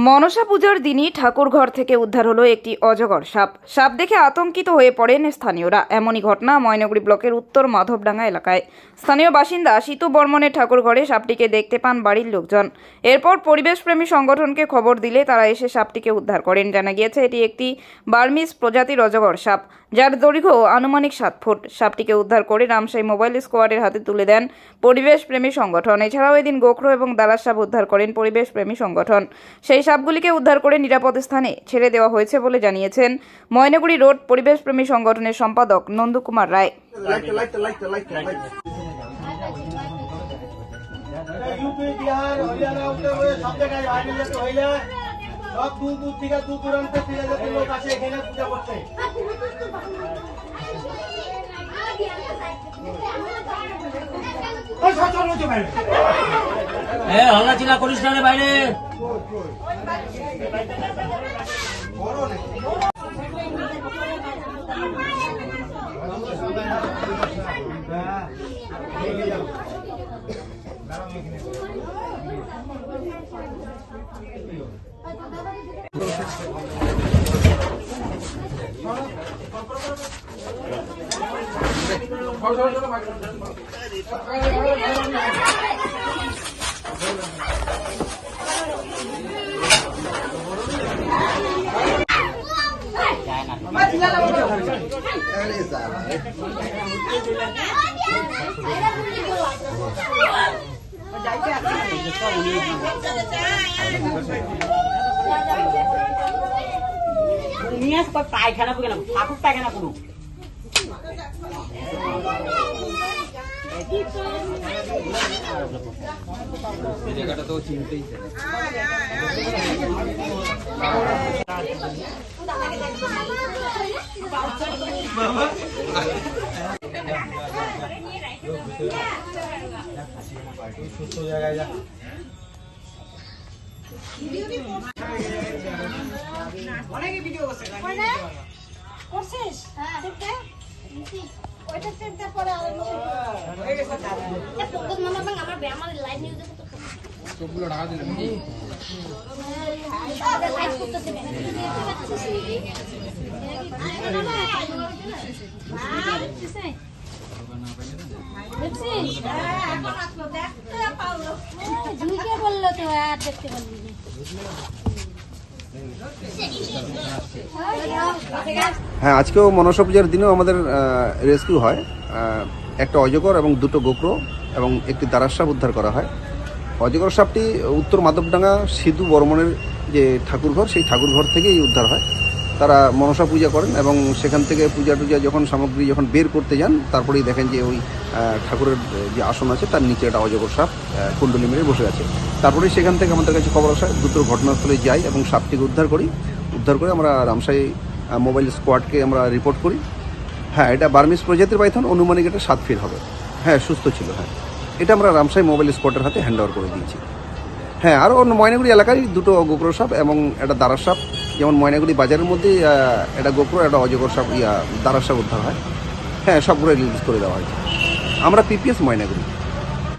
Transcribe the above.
মনসা পুজোর দিনই ঠাকুরঘর থেকে উদ্ধার হলো একটি অজগর সাপ। সাপ দেখে আতঙ্কিত হয়ে পড়েন স্থানীয়রা। এমনই ঘটনা ময়নাগুড়ি ব্লকের উত্তর মাধবডাঙ্গা এলাকায়। স্থানীয় বাসিন্দা সীতু বর্মনের ঠাকুরঘরে সাপটিকে দেখতে পান বাড়ির লোকজন। এরপর পরিবেশপ্রেমী সংগঠনকে খবর দিলে তারা এসে সাপটিকে উদ্ধার করেন। জানা গিয়েছে এটি একটি বার্মিজ প্রজাতির অজগর সাপ, যার দৈর্ঘ্য আনুমানিক 7 ফুট। সাপটিকে উদ্ধার করে রামসাই মোবাইল স্কোয়াডের হাতে তুলে দেন পরিবেশপ্রেমী সংগঠন। এছাড়াও এদিন গোখরো এবং দালার সাপ উদ্ধার করেন পরিবেশপ্রেমী সংগঠন। সেই সাপগুলিকে উদ্ধার করে নিরাপদ স্থানে ছেড়ে দেওয়া হয়েছে বলে জানিয়েছেন ময়নাগুড়ি রোড পরিবেশপ্রেমী সংগঠনের সম্পাদক নন্দকুমার রায়। হল্লা চিল্লা করিস না রে বাইরে। নিয়ে আস পায়খানা পুকে না ঠাকুর পায়খানা পুরো জায়গাটা তো চিনতেই সুস্থ জায়গায় যা অনেকে ভিডিও করছিস হ্যাঁ ওইটা চেষ্টা করে আর হয়ে গেছে এটা ফোকাস মামা বাং আমার আমার লাইভ নিউজে তো সবগুলো ঢাকা দিলাম এটা লাইভ করতেছে হ্যাঁ, আজকেও মনসা পূজার দিনেও আমাদের রেস্কিউ হয়। একটা অজগর এবং দুটো গোখরো এবং একটি দারার সাপ উদ্ধার করা হয়। অজগর সাপটি উত্তর মাধবডাঙ্গা সিধু বর্মনের যে ঠাকুরঘর, সেই ঠাকুরঘর থেকেই উদ্ধার হয়। তারা মনসা পূজা করেন এবং সেখান থেকে পূজা টুজা যখন সামগ্রী যখন বের করতে যান, তারপরেই দেখেন যে ওই ঠাকুরের যে আসন আছে তার নিচে একটা অজগর সাপ কুণ্ডলি মেরে বসে আছে। তারপরেই সেখান থেকে আমাদের কাছে খবর আসে, দ্রুত ঘটনাস্থলে যাই এবং সাপটিকে উদ্ধার করি। উদ্ধার করে আমরা রামসাই মোবাইল স্কোয়াডকে আমরা রিপোর্ট করি। হ্যাঁ, এটা বার্মিজ প্রজাতির পাইথন, অনুমানিক এটা 7 ফিট হবে। হ্যাঁ, সুস্থ ছিল। হ্যাঁ, এটা আমরা রামসাই মোবাইল স্কোয়াডের হাতে হ্যান্ড ওভার করে দিয়েছি। হ্যাঁ, আরও অন্য ময়নাগুড়ি এলাকায় দুটো গোখরো সাপ এবং একটা দারার সাপ, যেমন ময়নাগুড়ি বাজারের মধ্যে একটা গোখরো একটা অজগর সাপ দারার সাপ উদ্ধার হয়। হ্যাঁ, সবগুলো রিলিজ করে দেওয়া হয়েছে। আমরা পিপিএস ময়নাগুড়ি।